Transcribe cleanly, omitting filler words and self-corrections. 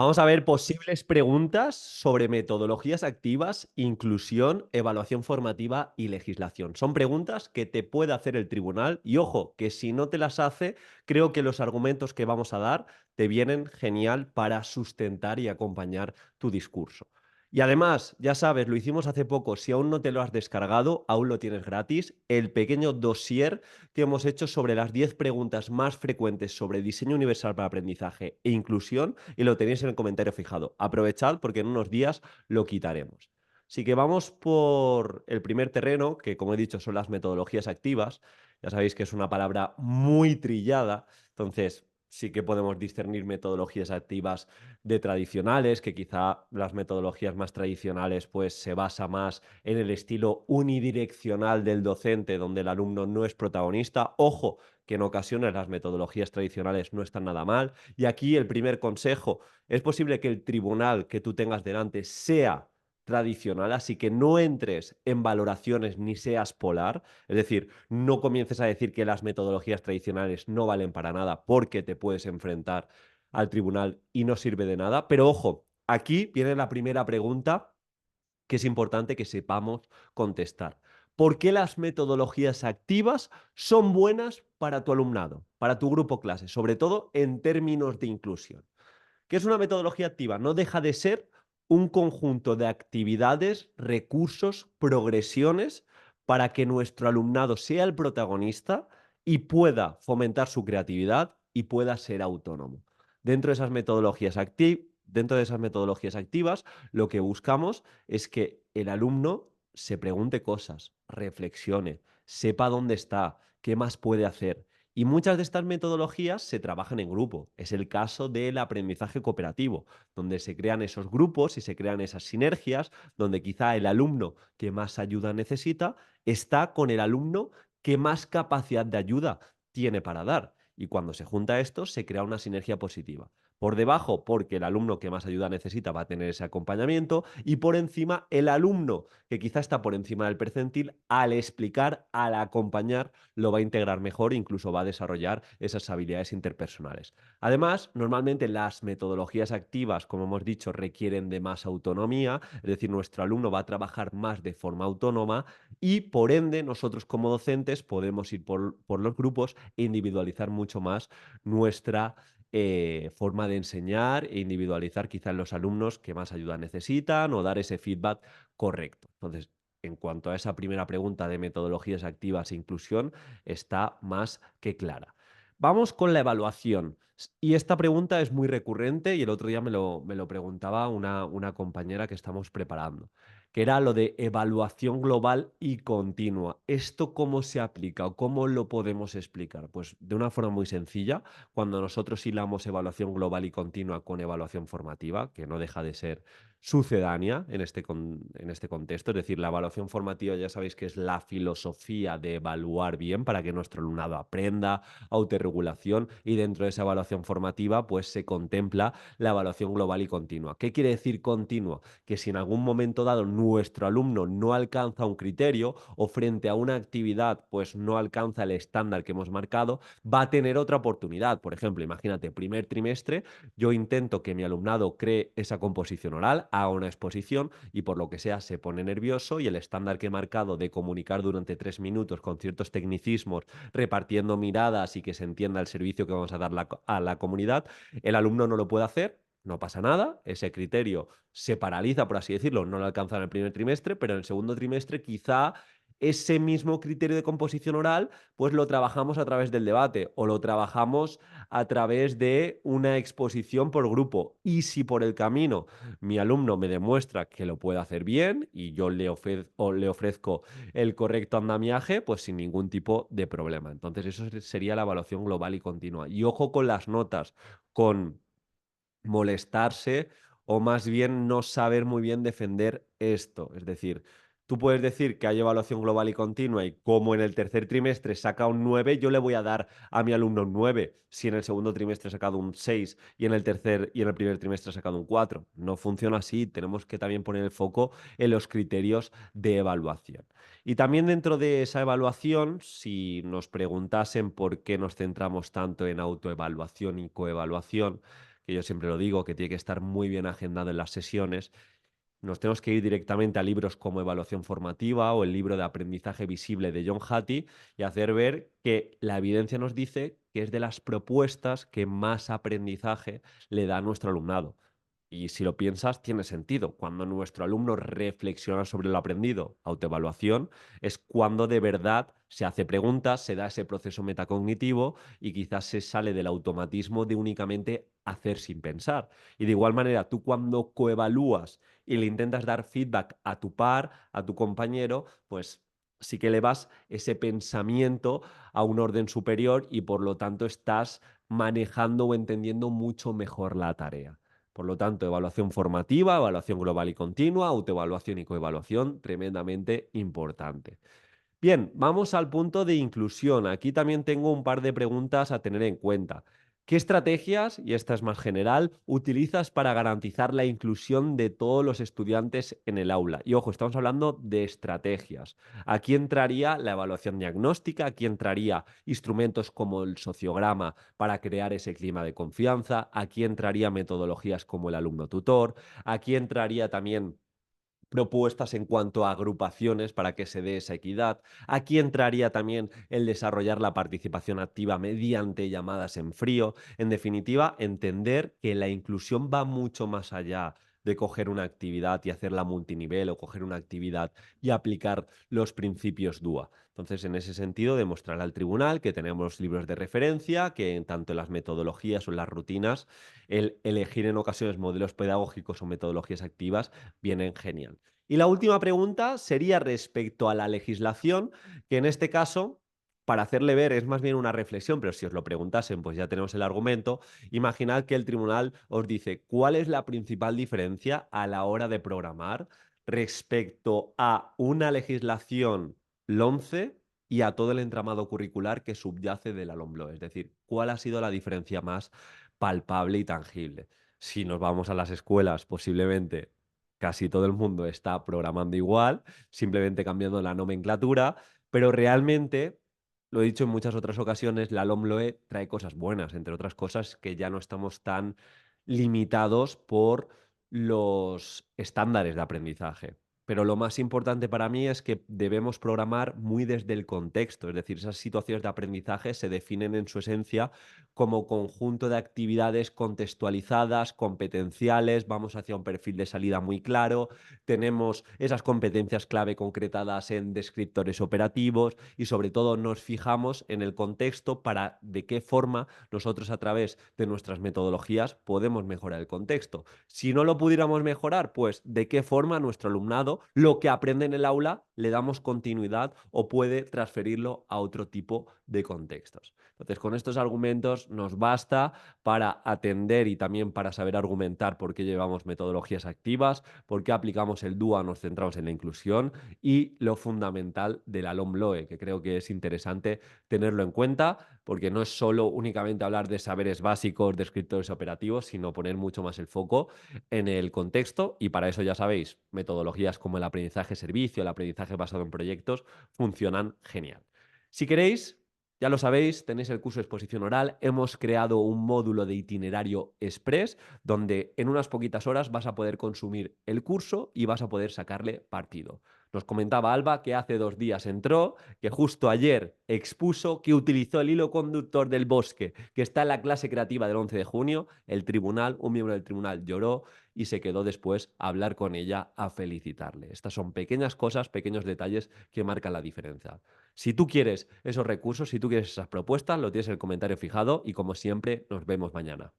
Vamos a ver posibles preguntas sobre metodologías activas, inclusión, evaluación formativa y legislación. Son preguntas que te puede hacer el tribunal y ojo, que si no te las hace, creo que los argumentos que vamos a dar te vienen genial para sustentar y acompañar tu discurso. Y además, ya sabes, lo hicimos hace poco, si aún no te lo has descargado, aún lo tienes gratis, el pequeño dossier que hemos hecho sobre las 10 preguntas más frecuentes sobre diseño universal para aprendizaje e inclusión y lo tenéis en el comentario fijado. Aprovechad porque en unos días lo quitaremos. Así que vamos por el primer terreno, que como he dicho son las metodologías activas. Ya sabéis que es una palabra muy trillada, entonces sí que podemos discernir metodologías activas de tradicionales, que quizá las metodologías más tradicionales pues se basa más en el estilo unidireccional del docente, donde el alumno no es protagonista. Ojo, que en ocasiones las metodologías tradicionales no están nada mal. Y aquí el primer consejo, es posible que el tribunal que tú tengas delante sea tradicional, así que no entres en valoraciones ni seas polar, es decir, no comiences a decir que las metodologías tradicionales no valen para nada porque te puedes enfrentar al tribunal y no sirve de nada. Pero ojo, aquí viene la primera pregunta que es importante que sepamos contestar. ¿Por qué las metodologías activas son buenas para tu alumnado, para tu grupo clase, sobre todo en términos de inclusión? ¿Qué es una metodología activa? No deja de ser un conjunto de actividades, recursos, progresiones para que nuestro alumnado sea el protagonista y pueda fomentar su creatividad y pueda ser autónomo. Dentro de esas metodologías activas, lo que buscamos es que el alumno se pregunte cosas, reflexione, sepa dónde está, qué más puede hacer. Y muchas de estas metodologías se trabajan en grupo. Es el caso del aprendizaje cooperativo, donde se crean esos grupos y se crean esas sinergias, donde quizá el alumno que más ayuda necesita está con el alumno que más capacidad de ayuda tiene para dar. Y cuando se junta esto, se crea una sinergia positiva. Por debajo, porque el alumno que más ayuda necesita va a tener ese acompañamiento, y por encima, el alumno que quizá está por encima del percentil, al explicar, al acompañar, lo va a integrar mejor e incluso va a desarrollar esas habilidades interpersonales. Además, normalmente las metodologías activas, como hemos dicho, requieren de más autonomía, es decir, nuestro alumno va a trabajar más de forma autónoma y por ende nosotros como docentes podemos ir por los grupos e individualizar mucho más nuestra forma de enseñar e individualizar quizá en los alumnos que más ayuda necesitan o dar ese feedback correcto. Entonces, en cuanto a esa primera pregunta de metodologías activas e inclusión, está más que clara. Vamos con la evaluación. Y esta pregunta es muy recurrente y el otro día me lo preguntaba una compañera que estamos preparando, que era lo de evaluación global y continua. ¿Esto cómo se aplica o cómo lo podemos explicar? Pues de una forma muy sencilla, cuando nosotros hilamos evaluación global y continua con evaluación formativa, que no deja de ser sucedánea en este contexto, es decir, la evaluación formativa ya sabéis que es la filosofía de evaluar bien para que nuestro alumnado aprenda, autorregulación y dentro de esa evaluación formativa pues se contempla la evaluación global y continua. ¿Qué quiere decir continua? Que si en algún momento dado nuestro alumno no alcanza un criterio o frente a una actividad pues no alcanza el estándar que hemos marcado, va a tener otra oportunidad. Por ejemplo, imagínate, primer trimestre, yo intento que mi alumnado cree esa composición oral, haga una exposición y por lo que sea se pone nervioso y el estándar que he marcado de comunicar durante 3 minutos con ciertos tecnicismos, repartiendo miradas y que se entienda el servicio que vamos a dar a la comunidad, el alumno no lo puede hacer. No pasa nada, ese criterio se paraliza, por así decirlo, no lo alcanza en el primer trimestre, pero en el segundo trimestre quizá ese mismo criterio de composición oral, pues lo trabajamos a través del debate o lo trabajamos a través de una exposición por grupo. Y si por el camino mi alumno me demuestra que lo puede hacer bien y yo le ofrezco el correcto andamiaje, pues sin ningún tipo de problema. Entonces, eso sería la evaluación global y continua. Y ojo con las notas, con molestarse o más bien no saber muy bien defender esto. Es decir, tú puedes decir que hay evaluación global y continua y como en el tercer trimestre saca un 9, yo le voy a dar a mi alumno un 9 si en el segundo trimestre ha sacado un 6 y en el primer trimestre ha sacado un 4. No funciona así, tenemos que también poner el foco en los criterios de evaluación. Y también dentro de esa evaluación, si nos preguntasen por qué nos centramos tanto en autoevaluación y coevaluación, que yo siempre lo digo, que tiene que estar muy bien agendado en las sesiones, nos tenemos que ir directamente a libros como Evaluación Formativa o el libro de Aprendizaje Visible de John Hattie y hacer ver que la evidencia nos dice que es de las propuestas que más aprendizaje le da a nuestro alumnado. Y si lo piensas, tiene sentido. Cuando nuestro alumno reflexiona sobre lo aprendido, autoevaluación, es cuando de verdad se hace preguntas, se da ese proceso metacognitivo y quizás se sale del automatismo de únicamente hacer sin pensar. Y de igual manera, tú cuando coevalúas y le intentas dar feedback a tu par, a tu compañero, pues sí que elevas ese pensamiento a un orden superior y por lo tanto estás manejando o entendiendo mucho mejor la tarea. Por lo tanto, evaluación formativa, evaluación global y continua, autoevaluación y coevaluación, tremendamente importante. Bien, vamos al punto de inclusión. Aquí también tengo un par de preguntas a tener en cuenta. ¿Qué estrategias, y esta es más general, utilizas para garantizar la inclusión de todos los estudiantes en el aula? Y ojo, estamos hablando de estrategias. Aquí entraría la evaluación diagnóstica, aquí entraría instrumentos como el sociograma para crear ese clima de confianza, aquí entraría metodologías como el alumno tutor, aquí entraría también propuestas en cuanto a agrupaciones para que se dé esa equidad. Aquí entraría también el desarrollar la participación activa mediante llamadas en frío. En definitiva, entender que la inclusión va mucho más allá de coger una actividad y hacerla multinivel o coger una actividad y aplicar los principios DUA. Entonces, en ese sentido, demostrar al tribunal que tenemos libros de referencia, que en tanto en las metodologías o en las rutinas, el elegir en ocasiones modelos pedagógicos o metodologías activas vienen genial. Y la última pregunta sería respecto a la legislación, que en este caso, para hacerle ver, es más bien una reflexión, pero si os lo preguntasen, pues ya tenemos el argumento. Imaginad que el tribunal os dice cuál es la principal diferencia a la hora de programar respecto a una legislación LOMCE y a todo el entramado curricular que subyace de la LOMLOE. Es decir, cuál ha sido la diferencia más palpable y tangible. Si nos vamos a las escuelas, posiblemente casi todo el mundo está programando igual, simplemente cambiando la nomenclatura, pero realmente, lo he dicho en muchas otras ocasiones, la LOMLOE trae cosas buenas, entre otras cosas que ya no estamos tan limitados por los estándares de aprendizaje. Pero lo más importante para mí es que debemos programar muy desde el contexto, es decir, esas situaciones de aprendizaje se definen en su esencia como conjunto de actividades contextualizadas, competenciales, vamos hacia un perfil de salida muy claro, tenemos esas competencias clave concretadas en descriptores operativos y sobre todo nos fijamos en el contexto para de qué forma nosotros a través de nuestras metodologías podemos mejorar el contexto. Si no lo pudiéramos mejorar, pues de qué forma nuestro alumnado lo que aprende en el aula le damos continuidad o puede transferirlo a otro tipo de contextos. Entonces, con estos argumentos nos basta para atender y también para saber argumentar por qué llevamos metodologías activas, por qué aplicamos el DUA, nos centramos en la inclusión y lo fundamental de la LOMLOE, que creo que es interesante tenerlo en cuenta, porque no es solo únicamente hablar de saberes básicos, de escritores operativos, sino poner mucho más el foco en el contexto y para eso ya sabéis, metodologías como el aprendizaje servicio, el aprendizaje basado en proyectos, funcionan genial. Si queréis, ya lo sabéis, tenéis el curso de exposición oral. Hemos creado un módulo de itinerario express donde en unas poquitas horas vas a poder consumir el curso y vas a poder sacarle partido. Nos comentaba Alba que hace 2 días entró, que justo ayer expuso que utilizó el hilo conductor del bosque, que está en la clase creativa del 11 de junio. El tribunal, un miembro del tribunal lloró y se quedó después a hablar con ella, a felicitarle. Estas son pequeñas cosas, pequeños detalles que marcan la diferencia. Si tú quieres esos recursos, si tú quieres esas propuestas, lo tienes en el comentario fijado y como siempre, nos vemos mañana.